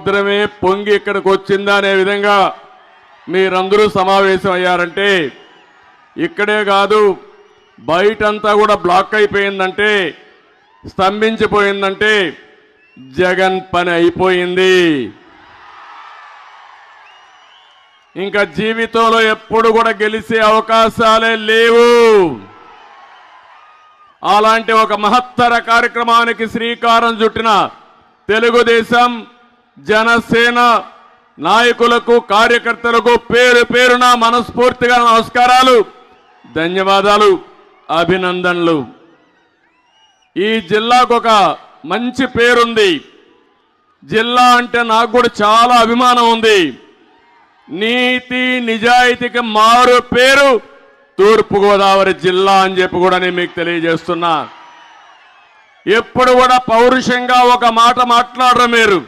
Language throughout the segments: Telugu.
మాత్రమే పొంగి ఇక్కడికి వచ్చిందా అనే విధంగా మీరందరూ సమావేశం అయ్యారంటే ఇక్కడే కాదు బయటంతా కూడా బ్లాక్ అయిపోయిందంటే స్తంభించిపోయిందంటే జగన్ పని అయిపోయింది. ఇంకా జీవితంలో ఎప్పుడు కూడా గెలిచే అవకాశాలే లేవు. అలాంటి ఒక మహత్తర కార్యక్రమానికి శ్రీకారం చుట్టిన తెలుగుదేశం జనసేన నాయకులకు కార్యకర్తలకు పేరు పేరున మనస్ఫూర్తిగా నమస్కారాలు, ధన్యవాదాలు, అభినందనలు. ఈ జిల్లాకు ఒక మంచి పేరుంది. జిల్లా అంటే నాకు కూడా చాలా అభిమానం ఉంది. నీతి నిజాయితీకి మారు పేరు తూర్పుగోదావరి జిల్లా అని చెప్పి కూడా నేను మీకు తెలియజేస్తున్నా. ఎప్పుడు కూడా పౌరుషంగా ఒక మాట మాట్లాడరు. మీరు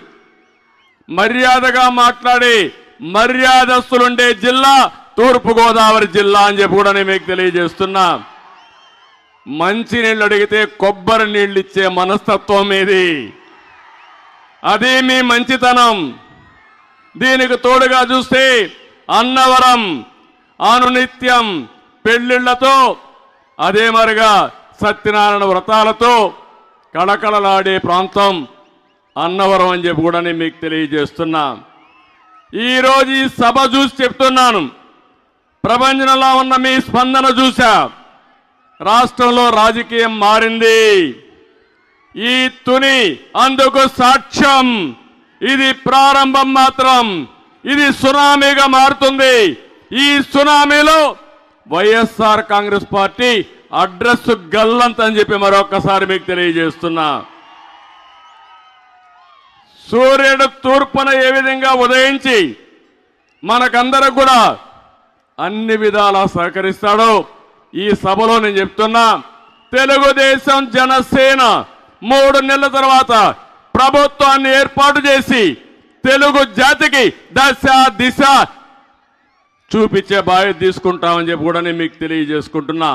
మర్యాదగా మాట్లాడి మర్యాదస్తులుండే జిల్లా తూర్పుగోదావరి జిల్లా అని చెప్పి కూడా నేను మీకు తెలియజేస్తున్నా. మంచి నీళ్ళు అడిగితే కొబ్బరి నీళ్ళు ఇచ్చే మనస్తత్వం ఇది. అది మీ మంచితనం. దీనికి తోడుగా చూస్తే అన్నవరం అనునిత్యం పెళ్లిళ్లతో అదే మరిగా సత్యనారాయణ వ్రతాలతో కళకళలాడే ప్రాంతం అన్నవరం అని చెప్పి కూడా నేను మీకు తెలియజేస్తున్నా. ఈరోజు ఈ సభ చూసి చెప్తున్నాను, ప్రపంచంలో ఉన్న మీ స్పందన చూసా. రాష్ట్రంలో రాజకీయం మారింది. ఈ తుని అందుకు సాక్ష్యం. ఇది ప్రారంభం మాత్రం. ఇది సునామీగా మారుతుంది. ఈ సునామీలో వైఎస్ఆర్ కాంగ్రెస్ పార్టీ అడ్రస్ గల్లంత అని చెప్పి మరొకసారి మీకు తెలియజేస్తున్నా. సూర్యుడు తూర్పున ఏ విధంగా ఉదయించి మనకందరూ కూడా అన్ని విధాలా సహకరిస్తాడో ఈ సభలో నేను చెప్తున్నా. తెలుగుదేశం జనసేన 3 నెలల తర్వాత ప్రభుత్వాన్ని ఏర్పాటు చేసి తెలుగు జాతికి దశ దిశ చూపించే బాధ్యత తీసుకుంటామని చెప్పి కూడా నేను మీకు తెలియజేసుకుంటున్నా.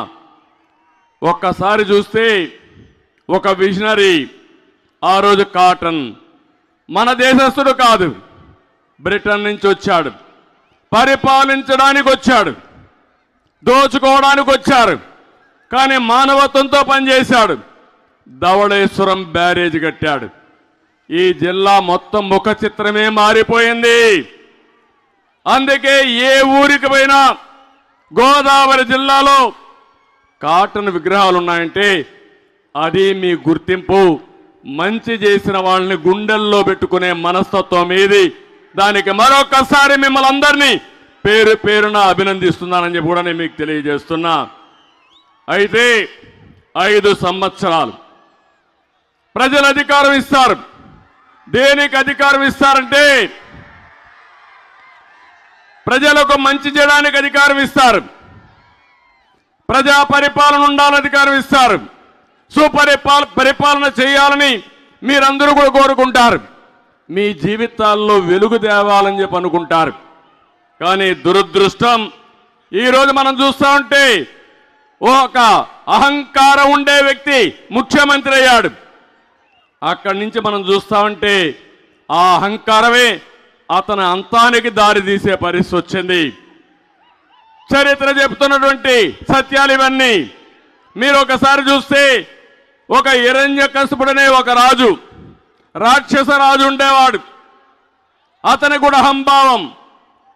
ఒక్కసారి చూస్తే ఒక విజనరీ, ఆ రోజు కాటన్ మన దేశస్థుడు కాదు, బ్రిటన్ నుంచి వచ్చాడు. పరిపాలించడానికి వచ్చాడు, దోచుకోవడానికి వచ్చారు, కానీ మానవత్వంతో పనిచేశాడు. ధవళేశ్వరం బ్యారేజ్ కట్టాడు. ఈ జిల్లా మొత్తం ముఖ చిత్రమే మారిపోయింది. అందుకే ఏ ఊరికి పోయినా గోదావరి జిల్లాలో కాటన్ విగ్రహాలు ఉన్నాయంటే అది మీ గుర్తింపు. మంచి చేసిన వాళ్ళని గుండెల్లో పెట్టుకునే మనస్తత్వం ఏది. దానికి మరొకసారి మిమ్మల్ని అందరినీ పేరు పేరున అభినందిస్తున్నానని చెప్పి కూడా నేను మీకు తెలియజేస్తున్నా. అయితే 5 సంవత్సరాలు ప్రజలు అధికారం ఇస్తారు. దేనికి అధికారం ఇస్తారంటే ప్రజలకు మంచి చేయడానికి అధికారం ఇస్తారు. ప్రజా పరిపాలన ఉండాలని అధికారం ఇస్తారు. పరిపాలన చేయాలని మీరందరూ కూడా కోరుకుంటారు. మీ జీవితాల్లో వెలుగు తేవాలని చెప్పి అనుకుంటారు. కానీ దురదృష్టం ఈరోజు మనం చూస్తూ ఉంటే ఒక అహంకారం ఉండే వ్యక్తి ముఖ్యమంత్రి అయ్యాడు. అక్కడి నుంచి మనం చూస్తూ ఉంటే ఆ అహంకారమే అతని అంతానికి దారి తీసే పరిస్థితి వచ్చింది. చరిత్ర చెప్తున్నటువంటి సత్యాలు ఇవన్నీ. మీరు ఒకసారి చూస్తే ఒక హిరణ్యకశిపుడనే ఒక రాజు, రాక్షస రాజు ఉండేవాడు. అతని కూడా అహంభావం.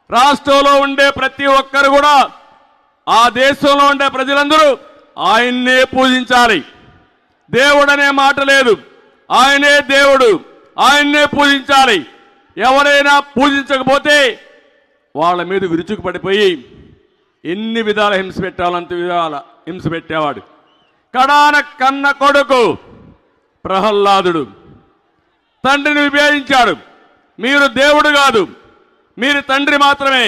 రాష్ట్రంలో ఉండే ప్రతి ఒక్కరు కూడా, ఆ దేశంలో ఉండే ప్రజలందరూ ఆయన్నే పూజించాలి. దేవుడనే మాట లేదు, ఆయనే దేవుడు, ఆయన్నే పూజించాలి. ఎవరైనా పూజించకపోతే వాళ్ళ మీద విరుచుకు పడిపోయి ఎన్ని విధాల హింస పెట్టాలంత విధాల హింస పెట్టేవాడు. కడాన కన్న కొడుకు ప్రహ్లాదుడు తండ్రిని విభేదించాడు. మీరు దేవుడు కాదు, మీరు తండ్రి మాత్రమే.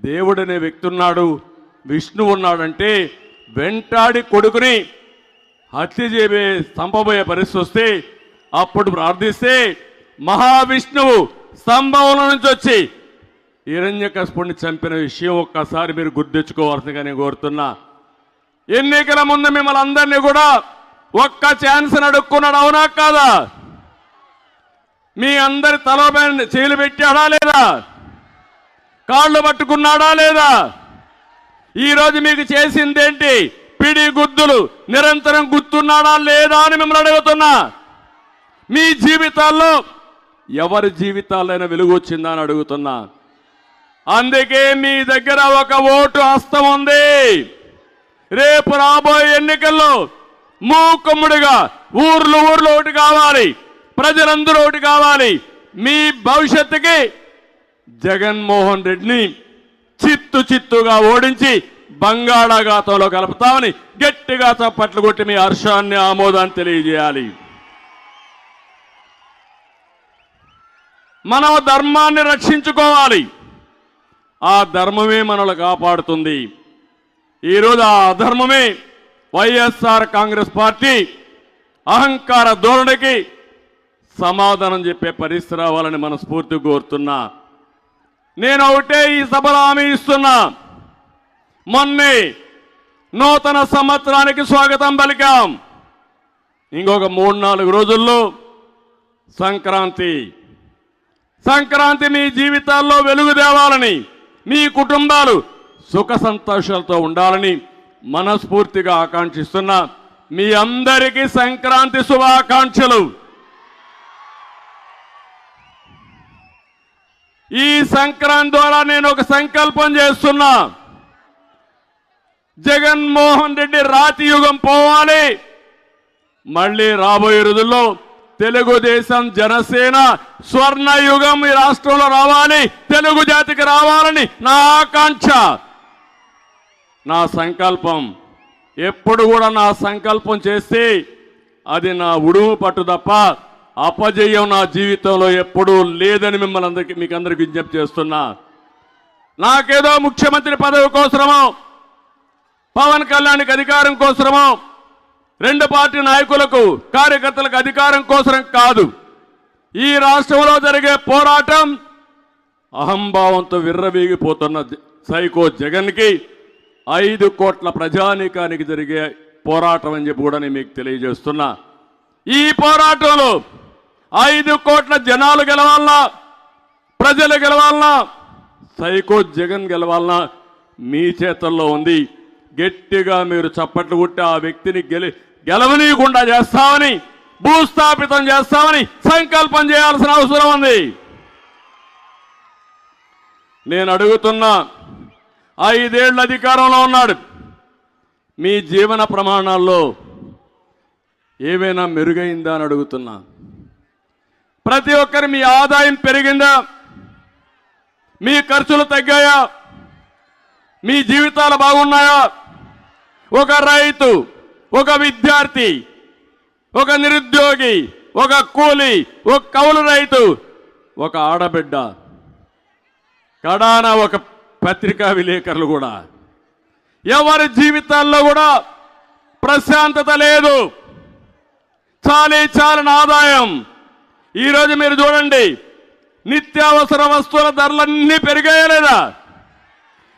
దేవుడనే వ్యక్తి ఉన్నాడు, విష్ణువు ఉన్నాడంటే వెంటాడి కొడుకుని హత్య చంపబోయే పరిస్థితి వస్తే అప్పుడు ప్రార్థిస్తే మహావిష్ణువు స్తంభంలో నుంచి వచ్చి హిరణ్యకశిపుడిని చంపిన విషయం ఒక్కసారి మీరు గుర్తించుకోవాల్సిందిగా నేను కోరుతున్నా. ఎన్నికల ముందు మిమ్మల్ని అందరినీ కూడా ఒక్క ఛాన్స్ అడుక్కున్నాడు, అవునా కాదా? మీ అందరి తలపై చేలు పెట్టాడా లేదా? కాళ్ళు పట్టుకున్నాడా లేదా? ఈరోజు మీకు చేసిందేంటి? పిడి గుద్దులు నిరంతరం గుర్తున్నాడా లేదా అని మిమ్మల్ని అడుగుతున్నా. మీ జీవితాల్లో ఎవరి జీవితాలైనా వెలుగు వచ్చిందా అని అడుగుతున్నా. అందుకే మీ దగ్గర ఒక ఓటు హస్తం ఉంది. రేపు రాబోయే ఎన్నికల్లో మూకుమ్ముడిగా ఊర్లు ఒకటి కావాలి, ప్రజలందరూ ఒకటి కావాలి. మీ భవిష్యత్తుకి జగన్మోహన్ రెడ్డిని చిత్తుగా ఓడించి బంగాళాఖాతంలో కలుపుతామని గట్టిగా చప్పట్లు కొట్టి మీ హర్షాన్ని ఆమోదాన్ని తెలియజేయాలి. మనం ధర్మాన్ని రక్షించుకోవాలి. ఆ ధర్మమే మనల్ని కాపాడుతుంది. ఈరోజు ఆ అధర్మమే వైఎస్ఆర్ కాంగ్రెస్ పార్టీ అహంకార ధోరణికి సమాధానం చెప్పే పరిస్థితి రావాలని మనస్ఫూర్తిగా కోరుతున్నా. నేను ఒకటే ఈ సభలో హామీ ఇస్తున్నా. మొన్నే నూతన సంవత్సరానికి స్వాగతం పలికాం. ఇంకొక 3-4 రోజుల్లో సంక్రాంతి మీ జీవితాల్లో వెలుగు తేవాలని, మీ కుటుంబాలు సుఖ సంతోషాలతో ఉండాలని మనస్ఫూర్తిగా ఆకాంక్షిస్తున్నా. మీ అందరికీ సంక్రాంతి శుభాకాంక్షలు. ఈ సంక్రాంతి ద్వారా నేను ఒక సంకల్పం చేస్తున్నా. జగన్మోహన్ రెడ్డి రాతి యుగం పోవాలి. మళ్ళీ రాబోయే రోజుల్లో తెలుగుదేశం జనసేన స్వర్ణ యుగం ఈ రాష్ట్రంలో రావాలి, తెలుగు జాతికి రావాలని నా ఆకాంక్ష, నా సంకల్పం. ఎప్పుడు కూడా నా సంకల్పం చేస్తే అది నా ఉడుము పట్టు తప్ప అపజయం నా జీవితంలో ఎప్పుడూ లేదని మీకు అందరికీ విజ్ఞప్తి చేస్తున్నా. నాకేదో ముఖ్యమంత్రి పదవి కోసమో, పవన్ కళ్యాణ్కి అధికారం కోసమో, 2 పార్టీ నాయకులకు కార్యకర్తలకు అధికారం కోసం కాదు. ఈ రాష్ట్రంలో జరిగే పోరాటం అహంభావంతో విర్రవీగిపోతున్న సైకో జగన్కి 5 కోట్ల ప్రజానీకానికి జరిగే పోరాటం అని చెప్పి కూడా నేను మీకు తెలియజేస్తున్నా. ఈ పోరాటంలో 5 కోట్ల జనాలు గెలవాలన్నా, ప్రజలు గెలవాలన్నా, సైకో జగన్ గెలవాలన్నా మీ చేతుల్లో ఉంది. గట్టిగా మీరు చప్పట్లు కొట్టి ఆ వ్యక్తిని గెలవనీయకుండా చేస్తామని, భూస్థాపితం చేస్తామని సంకల్పం చేయాల్సిన అవసరం ఉంది. నేను అడుగుతున్నా, 5 ఏళ్ల అధికారంలో ఉన్నాడు. మీ జీవన ప్రమాణాల్లో ఏవైనా మెరుగైందా అని అడుగుతున్నా. ప్రతి ఒక్కరి మీ ఆదాయం పెరిగిందా? మీ ఖర్చులు తగ్గాయా? మీ జీవితాలు బాగున్నాయా? ఒక రైతు, ఒక విద్యార్థి, ఒక నిరుద్యోగి, ఒక కూలి, ఒక కౌలు రైతు, ఒక ఆడబిడ్డ, కడాన ఒక పత్రికా విలేకరులు కూడా, ఎవరి జీవితాల్లో కూడా ప్రశాంతత లేదు. చాలని ఆదాయం. ఈరోజు మీరు చూడండి, నిత్యావసర వస్తువుల ధరలన్నీ పెరిగాయా లేదా?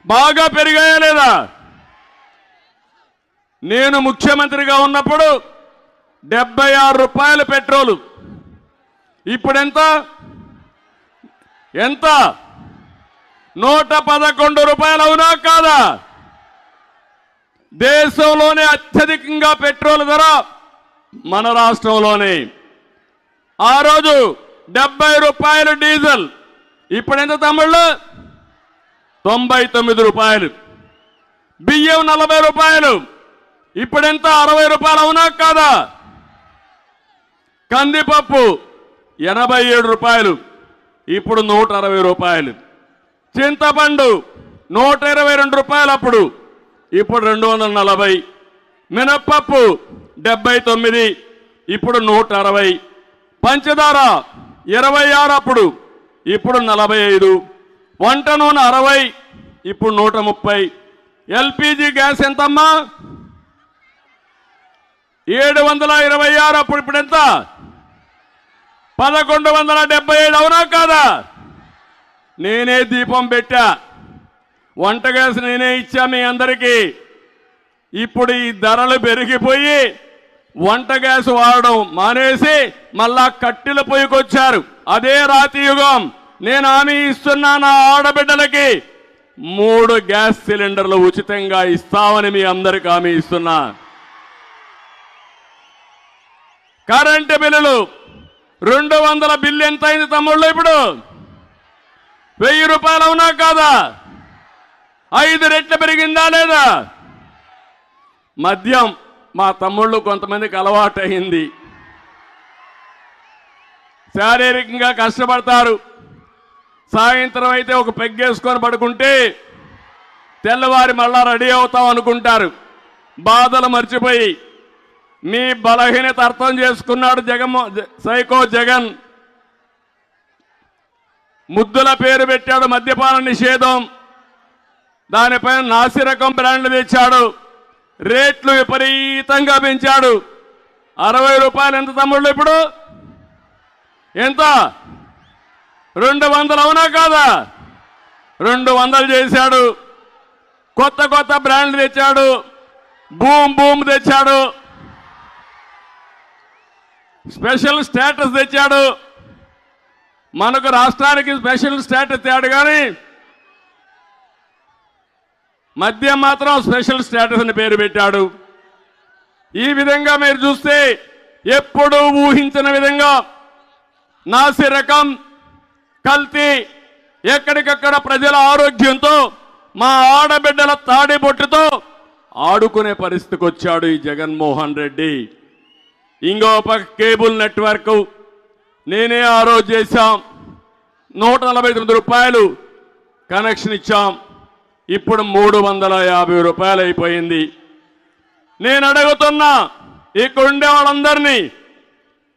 బాగా పెరిగాయా లేదా? నేను ముఖ్యమంత్రిగా ఉన్నప్పుడు 76 రూపాయలు పెట్రోలు. ఇప్పుడు ఎంత? 111 రూపాయలు. అవునా కాదా? దేశంలోనే అత్యధికంగా పెట్రోల్ ధర మన రాష్ట్రంలోనే. ఆ రోజు 70 రూపాయలు డీజిల్. ఇప్పుడు ఎంత తమ్ముళ్ళు? 99 రూపాయలు. బియ్యం 40 రూపాయలు. ఇప్పుడెంత? 60 రూపాయలు. అవునా కాదా? కందిపప్పు 87 రూపాయలు. ఇప్పుడు 160 రూపాయలు. చింతపండు 122 రూపాయలు అప్పుడు, ఇప్పుడు 240. మినప్పప్పు 79, ఇప్పుడు 160. పంచదార 26 అప్పుడు, ఇప్పుడు 45. వంట నూనె 60, ఇప్పుడు 130. ఎల్పిజి గ్యాస్ ఎంతమ్మా? 726 అప్పుడు, ఇప్పుడు ఎంత? 1177. అవునా కాదా? నేనే దీపం పెట్టా, వంట గ్యాస్ నేనే ఇచ్చా మీ అందరికీ. ఇప్పుడు ఈ ధరలు పెరిగిపోయి వంట గ్యాస్ వాడడం మానేసి మళ్ళా కట్టెల పొయ్యికొచ్చారు. అదే రాతి యుగం. నేను హామీ ఇస్తున్నా, నా ఆడబిడ్డలకి 3 గ్యాస్ సిలిండర్లు ఉచితంగా ఇస్తామని మీ అందరికి హామీ ఇస్తున్నా. కరెంటు బిల్లులు 200 బిల్లు ఎంత అయింది తమ్ముళ్ళు? ఇప్పుడు 1000 రూపాయలు అవునా కాదా? 5 రెట్లు పెరిగిందా లేదా? మద్యం మా తమ్ముళ్ళు కొంతమందికి అలవాటు అయింది. శారీరకంగా కష్టపడతారు. సాయంత్రం అయితే ఒక పెగ్గేసుకొని పడుకుంటే తెల్లవారి మళ్ళా రెడీ అవుతాం అనుకుంటారు. బాధలు మర్చిపోయి మీ బలహీనత అర్థం చేసుకున్నాడు సైకో జగన్. ముద్దుల పేరు పెట్టాడు మద్యపాన నిషేధం. దానిపైన నాసిరకం బ్రాండ్లు తెచ్చాడు. రేట్లు విపరీతంగా పెంచాడు. 60 రూపాయలు ఎంత తమ్ముళ్ళు? ఇప్పుడు ఎంత? 200 అవునా కాదా? 200 చేశాడు. కొత్త కొత్త బ్రాండ్లు తెచ్చాడు. బూమ్ తెచ్చాడు. స్పెషల్ స్టేటస్ తెచ్చాడు. మనకు రాష్ట్రానికి స్పెషల్ స్టేటస్ తేడు కానీ మద్యం మాత్రం స్పెషల్ స్టేటస్ అని పేరు పెట్టాడు. ఈ విధంగా మీరు చూస్తే ఎప్పుడూ ఊహించిన విధంగా నాసిరకం, కల్తీ, ఎక్కడికక్కడ ప్రజల ఆరోగ్యంతో, మా ఆడబిడ్డల తాడిబొట్టుతో ఆడుకునే పరిస్థితికి వచ్చాడు ఈ జగన్మోహన్ రెడ్డి. ఇంకో పక్క కేబుల్ నెట్వర్క్ నేనే ఆ రోజు చేశాం. 149 రూపాయలు కనెక్షన్ ఇచ్చాం. ఇప్పుడు 350 రూపాయలు అయిపోయింది. నేను అడుగుతున్నా ఇక్కడ ఉండే వాళ్ళందరినీ,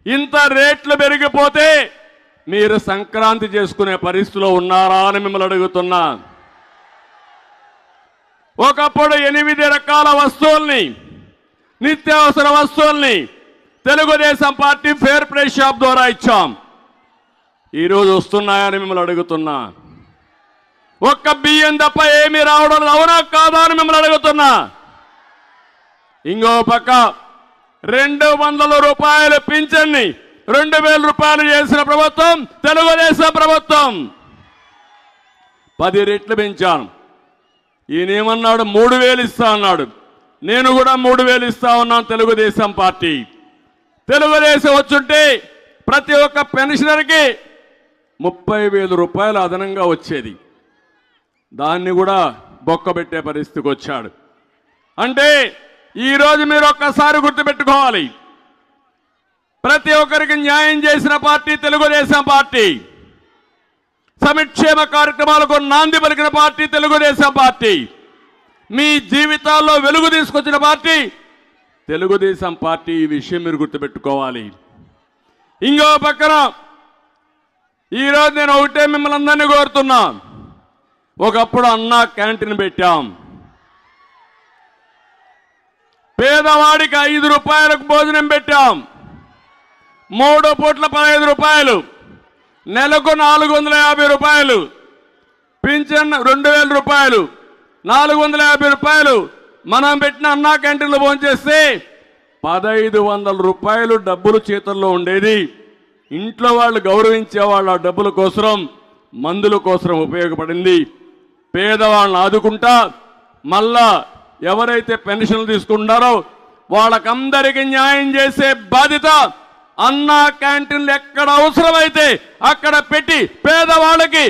ఇంత రేట్లు పెరిగిపోతే మీరు సంక్రాంతి చేసుకునే పరిస్థితిలో ఉన్నారా అని మిమ్మల్ని అడుగుతున్నా. ఒకప్పుడు 8 రకాల వస్తువుల్ని, నిత్యావసర వస్తువుల్ని Telugu Desam party fair price shop ద్వారా ఇచ్చాం. ఈరోజు వస్తున్నాయని మిమ్మల్ని అడుగుతున్నా. ఒక్క బియ్యం తప్ప ఏమీ రావడం అవునా కాదా అని మిమ్మల్ని అడుగుతున్నా. ఇంకో పక్క 200 రూపాయలు పింఛన్ని 2000 రూపాయలు చేసిన ప్రభుత్వం తెలుగుదేశం ప్రభుత్వం. 10 రెట్లు పెంచాను. ఈయనేమన్నాడు? 3000 ఇస్తా అన్నాడు. నేను కూడా 3000 ఇస్తా ఉన్నాను. తెలుగుదేశం పార్టీ, తెలుగుదేశం వచ్చుంటే ప్రతి ఒక్క పెన్షనర్కి 30,000 రూపాయలు అదనంగా వచ్చేది. దాన్ని కూడా బొక్కబెట్టే పరిస్థితికి వచ్చాడు. అంటే ఈరోజు మీరు ఒక్కసారి గుర్తుపెట్టుకోవాలి, ప్రతి ఒక్కరికి న్యాయం చేసిన పార్టీ తెలుగుదేశం పార్టీ. సంక్షేమ కార్యక్రమాలకు నాంది పలికిన పార్టీ తెలుగుదేశం పార్టీ. మీ జీవితాల్లో వెలుగు తీసుకొచ్చిన పార్టీ తెలుగుదేశం పార్టీ. ఈ విషయం మీరు గుర్తుపెట్టుకోవాలి. ఇంకో పక్కన ఈరోజు నేను ఒకటే మిమ్మల్ని అందరినీ కోరుతున్నా. ఒకప్పుడు అన్నా క్యాంటీన్ పెట్టాం. పేదవాడికి 5 రూపాయలకు భోజనం పెట్టాం. 3 పూట్ల 15 రూపాయలు, నెలకు 450 రూపాయలు, పింఛన్ 2000 రూపాయలు, 450 రూపాయలు. మనం పెట్టిన అన్నా క్యాంటీన్లో భోంచేస్తే 1500 రూపాయలు డబ్బులు చేతుల్లో ఉండేది. ఇంట్లో వాళ్ళు గౌరవించే వాళ్ళ డబ్బుల కోసం, మందుల కోసం ఉపయోగపడింది. పేదవాళ్ళని ఆదుకుంటా మళ్ళా ఎవరైతే పెన్షన్లు తీసుకుంటారో వాళ్ళకందరికీ న్యాయం చేసే బాధ్యత అన్నా క్యాంటీన్లు ఎక్కడ అవసరమైతే అక్కడ పెట్టి పేదవాళ్ళకి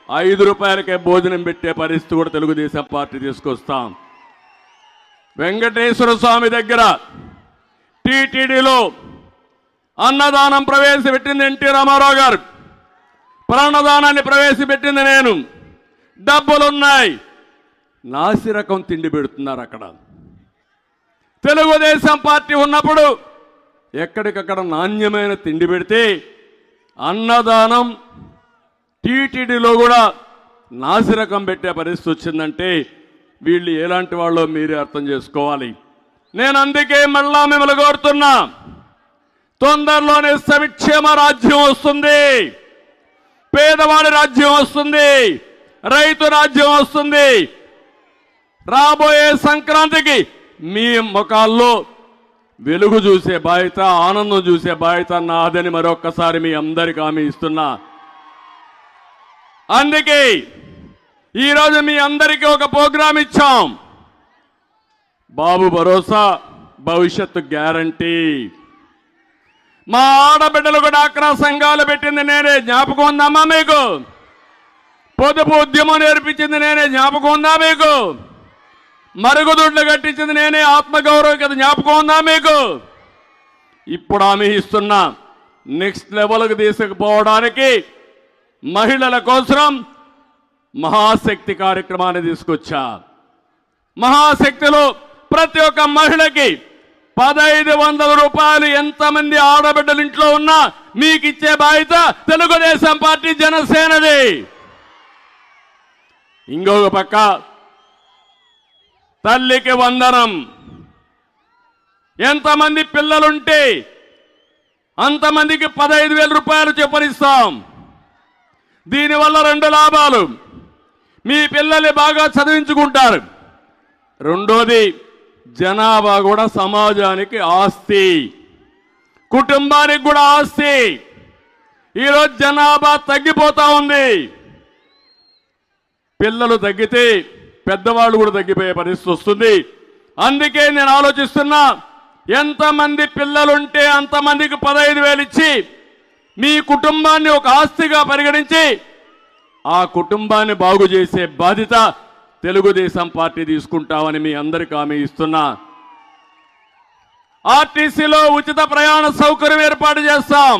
5 రూపాయలకే భోజనం పెట్టే పరిస్థితి కూడా తెలుగుదేశం పార్టీ తీసుకొస్తాం. వెంకటేశ్వర స్వామి దగ్గర టీటీడీలో అన్నదానం ప్రవేశపెట్టింది ఎన్టీ రామారావు గారు. ప్రాణదానాన్ని ప్రవేశపెట్టింది నేను. డబ్బులున్నాయి, నాసిరకం తిండి పెడుతున్నారు అక్కడ. తెలుగుదేశం పార్టీ ఉన్నప్పుడు ఎక్కడికక్కడ నాణ్యమైన తిండి పెడితే అన్నదానం టీటీడీలో కూడా నాసిరకం పెట్టే పరిస్థితి వచ్చిందంటే వీళ్ళు ఎలాంటి వాళ్ళో మీరే అర్థం చేసుకోవాలి. నేను అందుకే మళ్ళా మిమ్మల్ని కోరుతున్నా, తొందరలోనే సంక్షేమ రాజ్యం వస్తుంది, పేదవాడి రాజ్యం వస్తుంది, రైతు రాజ్యం వస్తుంది. రాబోయే సంక్రాంతికి మీ ముఖాల్లో వెలుగు చూసే బాధ్యత, ఆనందం చూసే బాధ్యత నాదని మరొక్కసారి మీ అందరికి హామీ ఇస్తున్నా. అందుకే ఈరోజు మీ అందరికీ ఒక ప్రోగ్రాం ఇచ్చాం. బాబు భరోసా, భవిష్యత్తు గ్యారంటీ. మా ఆడబిడ్డలకు డాక్రా సంఘాలు పెట్టింది నేనే, జ్ఞాపకం ఉందమ్మా మీకు? పొదుపు ఉద్యమం నేర్పించింది నేనే, జ్ఞాపకం ఉందా మీకు? మరుగుదొడ్లు కట్టించింది నేనే, ఆత్మగౌరవం కదా, జ్ఞాపకం ఉందా మీకు? ఇప్పుడు హామీ ఇస్తున్నా, నెక్స్ట్ లెవెల్కి తీసుకుపోవడానికి మహిళల కోసం మహాశక్తి కార్యక్రమాన్ని తీసుకొచ్చా. మహాశక్తిలో ప్రతి ఒక్క మహిళకి 1500 రూపాయలు ఎంతమంది ఆడబిడ్డలు ఇంట్లో ఉన్నా మీకు ఇచ్చే బాధ్యత తెలుగుదేశం పార్టీ, జనసేనది. ఇంకొక పక్క తల్లికి వందనం. ఎంతమంది పిల్లలుంటే అంతమందికి 15,000 రూపాయలు చెప్పనిస్తాం. దీనివల్ల 2 లాభాలు. మీ పిల్లల్ని బాగా చదివించుకుంటారు. రెండోది, జనాభా కూడా సమాజానికి ఆస్తి, కుటుంబానికి కూడా ఆస్తి. ఈరోజు జనాభా తగ్గిపోతా ఉంది. పిల్లలు తగ్గితే పెద్దవాళ్ళు కూడా తగ్గిపోయే పరిస్థితి వస్తుంది. అందుకే నేను ఆలోచిస్తున్నా, ఎంతమంది పిల్లలుంటే అంతమందికి 15,000 ఇచ్చి మీ కుటుంబాన్ని ఒక ఆస్తిగా పరిగణించి ఆ కుటుంబాన్ని బాగు చేసే బాధ్యత తెలుగుదేశం పార్టీ తీసుకుంటామని మీ అందరికీ హామీ ఇస్తున్నా. ఆర్టీసీలో ఉచిత ప్రయాణ సౌకర్యం ఏర్పాటు చేస్తాం.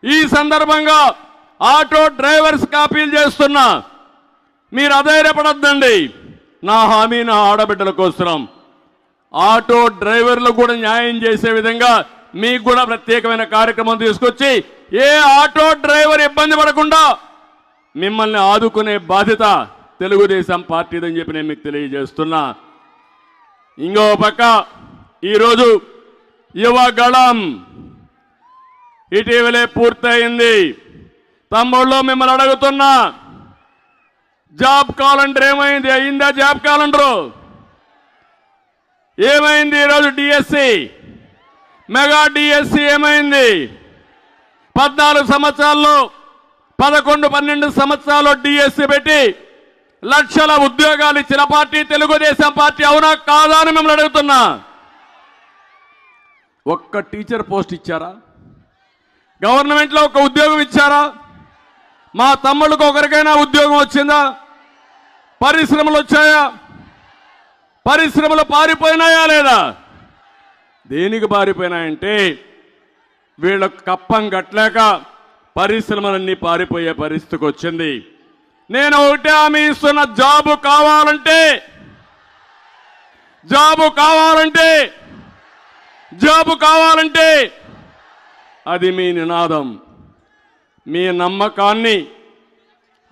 ఈ సందర్భంగా ఆటో డ్రైవర్స్కి అపీల్ చేస్తున్నా, మీరు అధైర్యపడొద్దండి. నా హామీ నా ఆడబిడ్డల కోసం. ఆటో డ్రైవర్లు కూడా న్యాయం చేసే విధంగా మీకు కూడా ప్రత్యేకమైన కార్యక్రమం తీసుకొచ్చి ఏ ఆటో డ్రైవర్ ఇబ్బంది పడకుండా మిమ్మల్ని ఆదుకునే బాధ్యత తెలుగుదేశం పార్టీదని చెప్పి నేను మీకు తెలియజేస్తున్నా. ఇంకో పక్క ఈరోజు యువగళం ఇటీవలే పూర్తయింది. తమ్ముళ్ళు మిమ్మల్ని అడుగుతున్నా, జాబ్ క్యాలెండర్ ఏమైంది? అయిందా జాబ్ క్యాలెండరు? ఏమైంది? ఈరోజు డిఎస్సి, మెగా డిఎస్సి ఏమైంది? 14 సంవత్సరాల్లో 11-12 సంవత్సరాల్లో డిఎస్సి పెట్టి లక్షల ఉద్యోగాలు ఇచ్చిన పార్టీ తెలుగుదేశం పార్టీ. అవునా కాదా అని మిమ్మల్ని అడుగుతున్నా. ఒక్క టీచర్ పోస్ట్ ఇచ్చారా? గవర్నమెంట్లో ఒక ఉద్యోగం ఇచ్చారా? మా తమ్ముళ్ళకు ఒకరికైనా ఉద్యోగం వచ్చిందా? పరిశ్రమలు వచ్చాయా? పరిశ్రమలు పారిపోయినాయా లేదా? దేనికి పారిపోయినాయంటే వీళ్ళకు కప్పం కట్టలేక పరిశ్రమలన్నీ పారిపోయే పరిస్థితికి వచ్చింది. నేను ఒకటే హామీ ఇస్తున్న, జాబు కావాలంటే అది మీ నినాదం. మీ నమ్మకాన్ని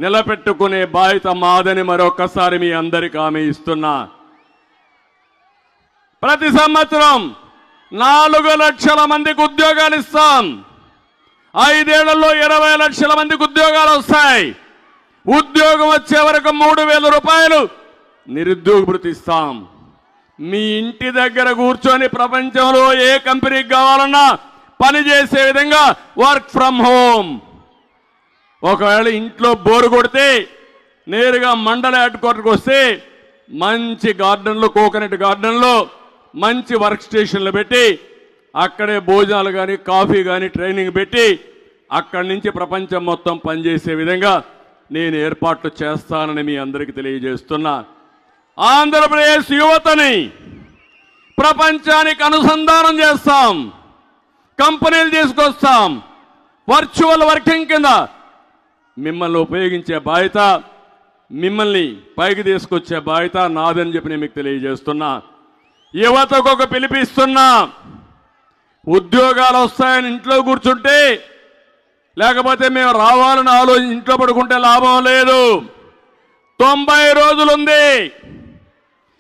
నిలబెట్టుకునే బాధ్యత మాదని మరొకసారి మీ అందరికీ హామీ ఇస్తున్నా. ప్రతి సంవత్సరం 4 లక్షల మందికి ఉద్యోగాలు ఇస్తాం. 5 ఏళ్లలో 20 లక్షల మందికి ఉద్యోగాలు వస్తాయి. ఉద్యోగం వచ్చే వరకు 3,000 రూపాయలు నిరుద్యోగ భృతి ఇస్తాం. మీ ఇంటి దగ్గర కూర్చొని ప్రపంచంలో ఏ కంపెనీకి కావాలన్నా పనిచేసే విధంగా వర్క్ ఫ్రమ్ హోమ్. ఒకవేళ ఇంట్లో బోరు కొడితే నేరుగా మండల హెడ్ క్వార్టర్కి వస్తే మంచి గార్డెన్లో, కోకోనట్ గార్డెన్లో మంచి వర్క్ స్టేషన్లు పెట్టి అక్కడే భోజనాలు కానీ కాఫీ కానీ ట్రైనింగ్ పెట్టి అక్కడి నుంచి ప్రపంచం మొత్తం పనిచేసే విధంగా నేను ఏర్పాట్లు చేస్తానని మీ అందరికీ తెలియజేస్తున్నా. ఆంధ్రప్రదేశ్ యువతని ప్రపంచానికి అనుసంధానం చేస్తాం. కంపెనీలు తీసుకొస్తాం. వర్చువల్ వర్కింగ్ కింద మిమ్మల్ని ఉపయోగించే బాధ్యత, మిమ్మల్ని పైకి తీసుకొచ్చే బాధ్యత నాదని చెప్పి నేను మీకు తెలియజేస్తున్నా. యువతకు ఒక పిలిపిస్తున్నా, ఉద్యోగాలు వస్తాయని ఇంట్లో కూర్చుంటే, లేకపోతే మేము రావాలని ఆలోచన ఇంట్లో పడుకుంటే లాభం లేదు. 90 రోజులుంది.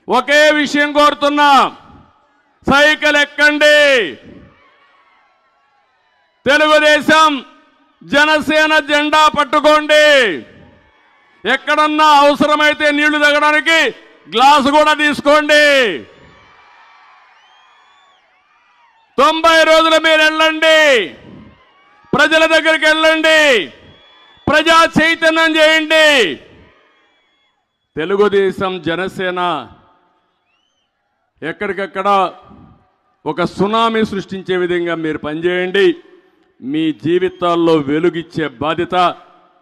ఒకే విషయం కోరుతున్నా, సైకిల్ ఎక్కండి. తెలుగుదేశం జనసేన జెండా పట్టుకోండి. ఎక్కడన్నా అవసరమైతే నీళ్లు తాగడానికి గ్లాసు కూడా తీసుకోండి. 90 రోజులు మీరు వెళ్ళండి, ప్రజల దగ్గరికి వెళ్ళండి, ప్రజా చైతన్యం చేయండి. తెలుగుదేశం జనసేన ఎక్కడికక్కడ ఒక సునామీ సృష్టించే విధంగా మీరు పనిచేయండి. మీ జీవితాల్లో వెలుగిచ్చే బాధ్యత,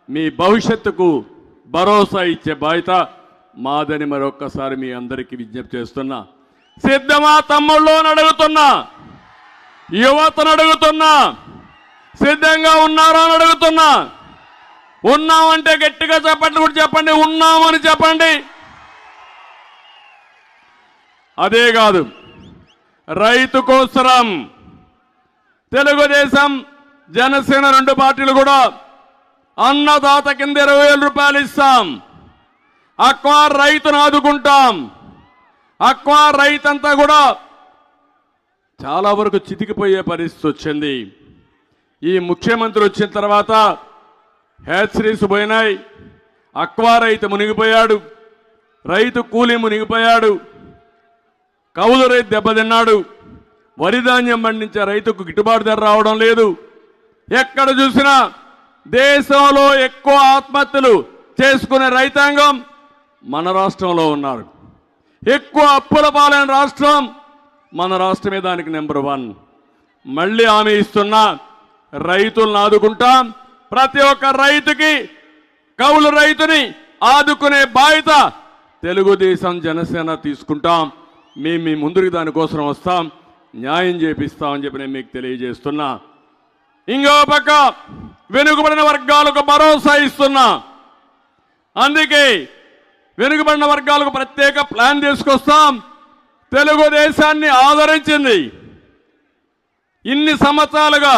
మీ భవిష్యత్తుకు భరోసా ఇచ్చే బాధ్యత మాదని మరొక్కసారి మీ అందరికీ విజ్ఞప్తి చేస్తున్నా. సిద్ధమా తమ్ముళ్ళు అని అడుగుతున్నా, యువతను అడుగుతున్నా, సిద్ధంగా ఉన్నారా అని అడుగుతున్నా. ఉన్నామంటే గట్టిగా చెప్పండి, కూడా చెప్పండి, ఉన్నామని చెప్పండి. అదే కాదు, రైతు కోసరం తెలుగుదేశం జనసేన 2 పార్టీలు కూడా అన్నదాత కింద 20,000 రూపాయలు ఇస్తాం. అక్వా రైతును ఆదుకుంటాం. అక్వా రైతంతా కూడా చాలా వరకు చితికిపోయే పరిస్థితి వచ్చింది. ఈ ముఖ్యమంత్రి వచ్చిన తర్వాత హ్యాచరీస్ పోయినాయి, అక్వా రైతు మునిగిపోయాడు, రైతు కూలీ మునిగిపోయాడు, కౌలు రైతు దెబ్బతిన్నాడు, వరి ధాన్యం పండించే రైతుకు గిట్టుబాటు ధర రావడం లేదు. ఎక్కడ చూసినా దేశంలో ఎక్కువ ఆత్మహత్యలు చేసుకునే రైతాంగం మన రాష్ట్రంలో ఉన్నారు. ఎక్కువ అప్పుల పాలైన రాష్ట్రం మన రాష్ట్రమే దానికి నెంబర్ 1. మళ్ళీ హామీ ఇస్తున్నా, రైతులను ఆదుకుంటాం. ప్రతి ఒక్క రైతుకి, కౌలు రైతుని ఆదుకునే బాధ్యత తెలుగుదేశం జనసేన తీసుకుంటాం. మేము మీ ముందుకు దానికోసం వస్తాం, న్యాయం చేపిస్తామని చెప్పి నేను మీకు తెలియజేస్తున్నా. ఇంకో పక్క వెనుకబడిన వర్గాలకు భరోసా ఇస్తున్నా. అందుకే వెనుకబడిన వర్గాలకు ప్రత్యేక ప్లాన్ తీసుకొస్తాం. తెలుగుదేశాన్ని ఆదరించింది, ఇన్ని సంవత్సరాలుగా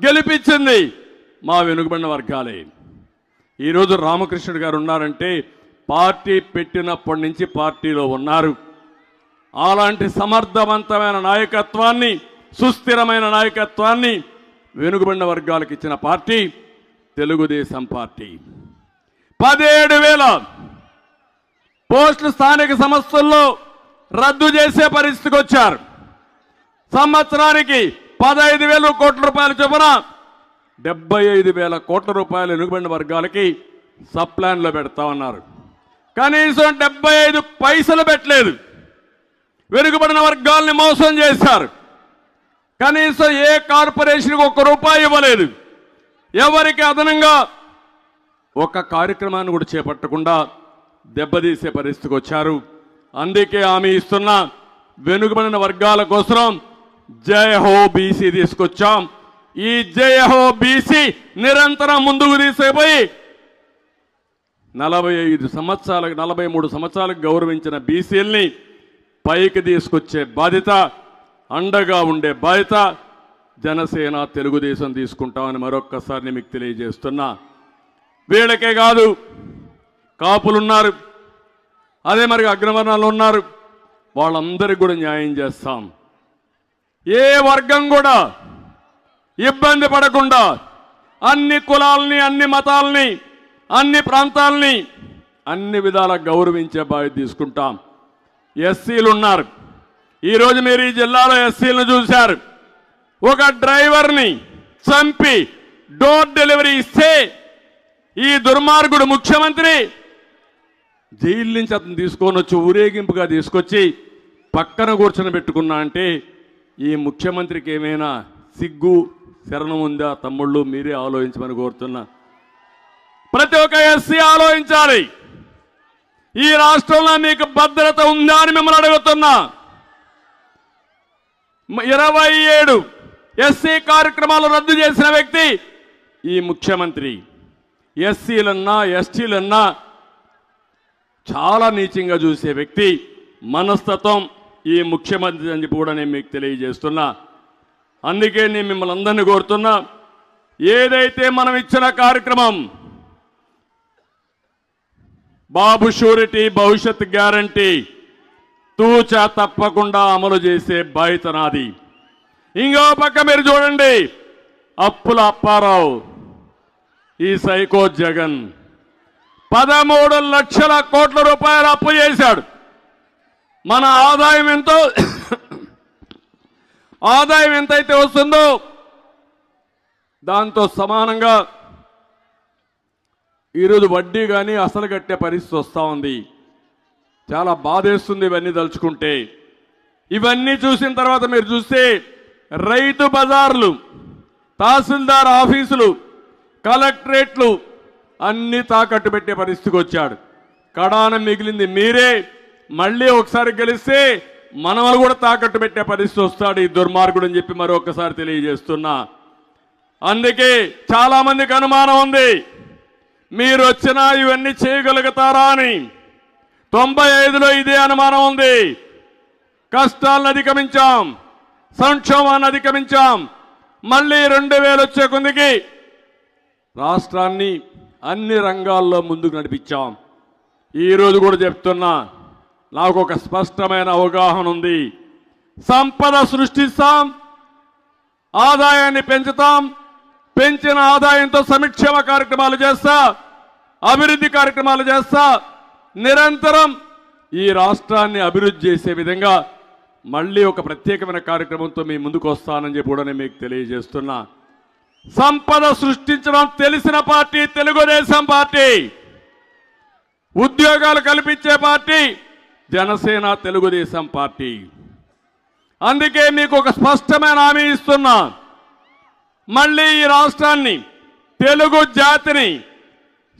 గెలిపించింది మా వెనుకబడిన వర్గాలే. ఈరోజు రామకృష్ణుడు గారు ఉన్నారంటే పార్టీ పెట్టినప్పటి నుంచి పార్టీలో ఉన్నారు. అలాంటి సమర్థవంతమైన నాయకత్వాన్ని, సుస్థిరమైన నాయకత్వాన్ని వెనుకబడిన వర్గాలకు ఇచ్చిన పార్టీ తెలుగుదేశం పార్టీ. 17,000 పోస్టులు స్థానిక సంస్థల్లో రద్దు చేసే పరిస్థితికి వచ్చారు. సంవత్సరానికి 15,000 కోట్ల రూపాయల చొప్పున 75,000 కోట్ల రూపాయలు వెనుకబడిన వర్గాలకి సప్లాన్లో పెడతామన్నారు. కనీసం 75 పైసలు పెట్టలేదు. వెనుకబడిన వర్గాల్ని మోసం చేశారు. కనీసం ఏ కార్పొరేషన్కి ₹1 ఇవ్వలేదు. ఎవరికి అదనంగా ఒక కార్యక్రమాన్ని కూడా చేపట్టకుండా దెబ్బతీసే పరిస్థితికి వచ్చారు. అందుకే హామీ ఇస్తున్నా, వెనుకబడిన వర్గాల కోసం జై హో బీసీ తీసుకొచ్చాం. ఈ జై హో బీసీ నిరంతరం ముందుకు తీసుకుపోయి 43 సంవత్సరాలకు గౌరవించిన బీసీల్ని పైకి తీసుకొచ్చే బాధ్యత, అండగా ఉండే బాధ్యత జనసేన తెలుగుదేశం తీసుకుంటామని మరొక్కసారి మీకు తెలియజేస్తున్నా. వీళ్ళకే కాదు, కాపులున్నారు, అదే మరి అగ్రవర్ణాలు ఉన్నారు, వాళ్ళందరికీ కూడా న్యాయం చేస్తాం. ఏ వర్గం కూడా ఇబ్బంది పడకుండా అన్ని కులాలని, అన్ని మతాలని, అన్ని ప్రాంతాలని అన్ని విధాలా గౌరవించే బాధ్యత తీసుకుంటాం. ఎస్సీలు ఉన్నారు. ఈరోజు మీరు ఈ జిల్లాలో ఎస్సీలను చూశారు. ఒక డ్రైవర్ని చంపి డోర్ డెలివరీ ఇస్తే ఈ దుర్మార్గుడు ముఖ్యమంత్రి జైలు నుంచి అతను తీసుకొని వచ్చి ఊరేగింపుగా తీసుకొచ్చి పక్కన కూర్చొని పెట్టుకున్నా అంటే ఈ ముఖ్యమంత్రికి ఏమైనా సిగ్గు శరణం ఉందా? తమ్ముళ్ళు మీరే ఆలోచించమని కోరుతున్నా. ప్రతి ఒక్క ఎస్సీ ఆలోచించాలి. ఈ రాష్ట్రంలో మీకు భద్రత ఉందా అని మిమ్మల్ని అడుగుతున్నా. 27 ఎస్సీ కార్యక్రమాలు రద్దు చేసిన వ్యక్తి ఈ ముఖ్యమంత్రి. ఎస్సీలన్నా ఎస్టీలన్నా చాలా నీచంగా చూసే వ్యక్తి మనస్తత్వం ఈ ముఖ్యమంత్రి అని చెప్పి కూడా నేను మీకు తెలియజేస్తున్నా. అందుకే నేను మిమ్మల్ని అందరినీ కోరుతున్నా, ఏదైతే మనం ఇచ్చిన కార్యక్రమం బాబు షూరిటీ భవిష్యత్ గ్యారంటీ తూచా తప్పకుండా అమలు చేసే బాధ్యత నాది. ఇంకో పక్క మీరు చూడండి, అప్పుల అప్పారావు, ఈ సైకో జగన్ 13 లక్షల కోట్ల రూపాయలు అప్పు చేశాడు. మన ఆదాయం ఎంతో ఆదాయం ఎంతైతే వస్తుందో దాంతో సమానంగా ఈరోజు వడ్డీ కానీ అసలు కట్టే పరిస్థితి వస్తూ ఉంది. చాలా బాధేస్తుంది ఇవన్నీ తలుచుకుంటే. ఇవన్నీ చూసిన తర్వాత మీరు చూస్తే రైతు బజార్లు, తహసీల్దార్ ఆఫీసులు, కలెక్టరేట్లు అన్ని తాకట్టు పెట్టే పరిస్థితికి వచ్చాడు. కడాన మిగిలింది మీరే. మళ్ళీ ఒకసారి గెలిస్తే మనవలు కూడా తాకట్టు పెట్టే పరిస్థితి వస్తాడు ఈ దుర్మార్గుడు అని చెప్పి మరొకసారి తెలియజేస్తున్నా. అందుకే చాలా మందికి అనుమానం ఉంది, మీరు వచ్చినా ఇవన్నీ చేయగలుగుతారా అని. 95లో ఇదే అనుమానం ఉంది. కష్టాలను అధిగమించాం, సంక్షోభాన్ని అధిగమించాం. మళ్ళీ 2000 వచ్చే కొందికి రాష్ట్రాన్ని అన్ని రంగాల్లో ముందుకు నడిపించాం. ఈరోజు కూడా చెప్తున్నా, నాకు ఒక స్పష్టమైన అవగాహన ఉంది. సంపద సృష్టిస్తాం, ఆదాయాన్ని పెంచుతాం, పెంచిన ఆదాయంతో సంక్షేమ కార్యక్రమాలు చేస్తా, అభివృద్ధి కార్యక్రమాలు చేస్తా, నిరంతరం ఈ రాష్ట్రాన్ని అభివృద్ధి చేసే విధంగా మళ్ళీ ఒక ప్రత్యేకమైన కార్యక్రమంతో మీ ముందుకు వస్తానని చెప్పి కూడా నేను మీకు తెలియజేస్తున్నా. సంపద సృష్టించడం తెలిసిన పార్టీ తెలుగుదేశం పార్టీ, ఉద్యోగాలు కల్పించే పార్టీ జనసేన తెలుగుదేశం పార్టీ. అందుకే మీకు ఒక స్పష్టమైన హామీ ఇస్తున్నా, మళ్ళీ ఈ రాష్ట్రాన్ని, తెలుగు జాతిని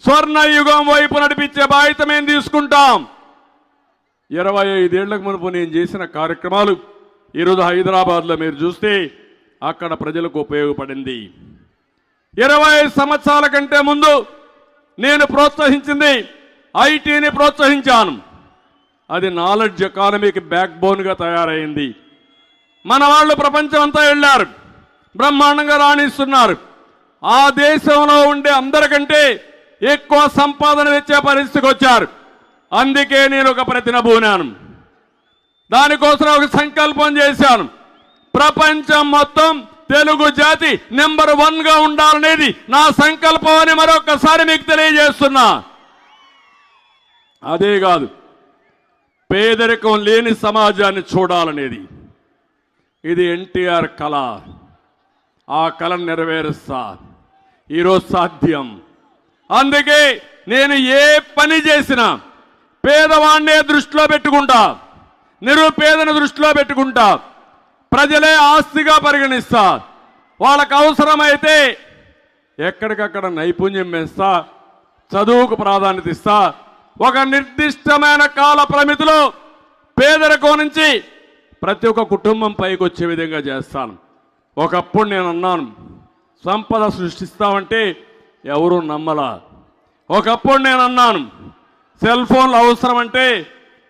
స్వర్ణయుగం వైపు నడిపించే బాధ్యత మేము తీసుకుంటాం. 25 ఏళ్లకు మునుపు నేను చేసిన కార్యక్రమాలు ఈరోజు హైదరాబాద్లో మీరు చూస్తే అక్కడ ప్రజలకు ఉపయోగపడింది. 25 సంవత్సరాల కంటే ముందు నేను ప్రోత్సహించింది ఐటీని ప్రోత్సహించాను. అది నాలెడ్జ్ ఎకానమీకి బ్యాక్ బోన్గా తయారైంది. మన వాళ్ళు ప్రపంచం అంతా వెళ్ళారు, బ్రహ్మాండంగా రాణిస్తున్నారు. ఆ దేశంలో ఉండే అందరికంటే ఎక్కువ సంపాదన తెచ్చే పరిస్థితికి వచ్చారు. అందుకే నేను ఒక ప్రతినబూనాను, దానికోసం ఒక సంకల్పం చేశాను. ప్రపంచం మొత్తం తెలుగు జాతి నెంబర్ 1గా ఉండాలనేది నా సంకల్పం అని మరొకసారి మీకు తెలియజేస్తున్నా. అదే కాదు, పేదరికం లేని సమాజాన్ని చూడాలనేది ఇది ఎన్టీఆర్ కళ. ఆ కళను నెరవేరుస్తా. ఈరోజు సాధ్యం. అందుకే నేను ఏ పని చేసినా పేదవాణ్ణే దృష్టిలో పెట్టుకుంటా, నిరుపేదను దృష్టిలో పెట్టుకుంటా, ప్రజలే ఆస్తిగా పరిగణిస్తా. వాళ్ళకు అవసరమైతే ఎక్కడికక్కడ నైపుణ్యం వేస్తా, చదువుకు ప్రాధాన్యత ఇస్తా. ఒక నిర్దిష్టమైన కాల పరిమితిలో పేదరికం నుంచి ప్రతి ఒక్క కుటుంబం పైకి వచ్చే విధంగా చేస్తాను. ఒకప్పుడు నేను అన్నాను, సంపద సృష్టిస్తామంటే ఎవరు నమ్మలా. ఒకప్పుడు నేను అన్నాను, సెల్ ఫోన్లు అవసరం అంటే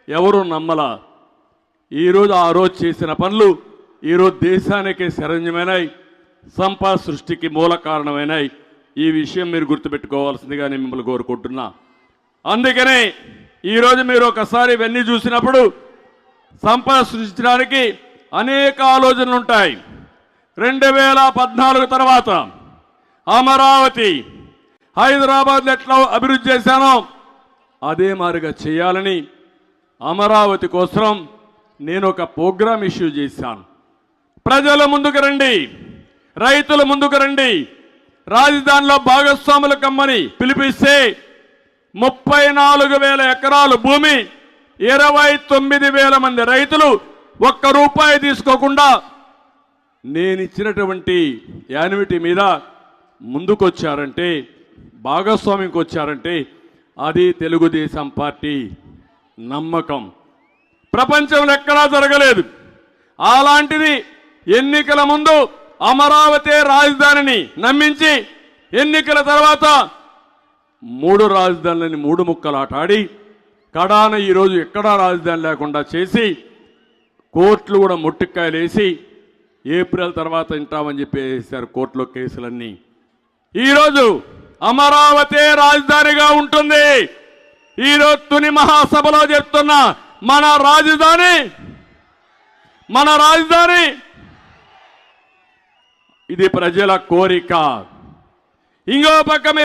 ఎవరు నమ్మలా. ఈరోజు ఆ రోజు చేసిన పనులు ఈరోజు దేశానికి శరణ్యమైనాయి, సంపద సృష్టికి మూల కారణమైనాయి. ఈ విషయం మీరు గుర్తుపెట్టుకోవాల్సిందిగా నేను మిమ్మల్ని కోరుకుంటున్నా. అందుకనే ఈరోజు మీరు ఒకసారి ఇవన్నీ చూసినప్పుడు సంపద సృష్టించడానికి అనేక ఆలోచనలు ఉంటాయి. 2014 తర్వాత అమరావతి, హైదరాబాద్లో ఎట్లా అభివృద్ధి చేశానో అదే మాదిరిగా చేయాలని అమరావతి కోసం నేను ఒక ప్రోగ్రాం ఇష్యూ చేశాను. ప్రజల ముందుకు రండి, రైతుల ముందుకు రండి, రాజధానిలో భాగస్వాములు కమ్మని పిలిపిస్తే 34,000 ఎకరాలు భూమి, 29,000 మంది రైతులు ఒక్క రూపాయి తీసుకోకుండా నేను ఇచ్చినటువంటి యాన్యుటీ మీద ముందుకొచ్చారంటే, భాగస్వామికి వచ్చారంటే అది తెలుగుదేశం పార్టీ నమ్మకం. ప్రపంచంలో ఎక్కడా జరగలేదు. అలాంటిది ఎన్నికల ముందు అమరావతి రాజధానిని నమ్మించి ఎన్నికల తర్వాత 3 రాజధానులని 3 ముక్కలాటాడి కడాన ఈరోజు ఎక్కడా రాజధాని లేకుండా చేసి కోర్టులు కూడా ముట్టికాయలేసి ఏప్రిల్ తర్వాత వింటామని చెప్పేసారు కోర్టులో కేసులన్నీ. ఈరోజు అమరావతి రాజధానిగా ఉంటుంది. ఈరోజు తుని మహాసభలో చెప్తున్నా, మన రాజధాని ఇది ప్రజల కోరిక. ఇంకో పక్క